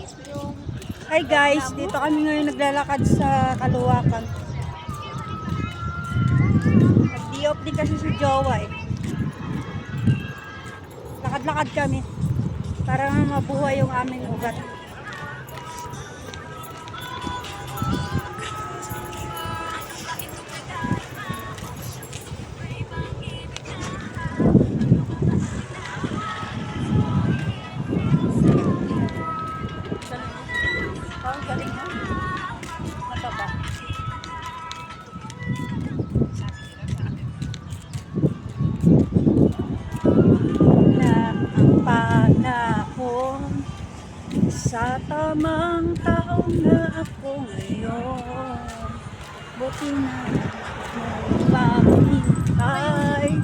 Hi guys, dito kami ngayon naglalakad sa Kaluwakan. Nag-di-off din kasi si Jowa eh. Lakad-lakad kami para mabuhay yung aming ugat. Ang galing ha? Mataba. Na ang panahon sa tamang taong na ako ngayon. Buti na maghintay.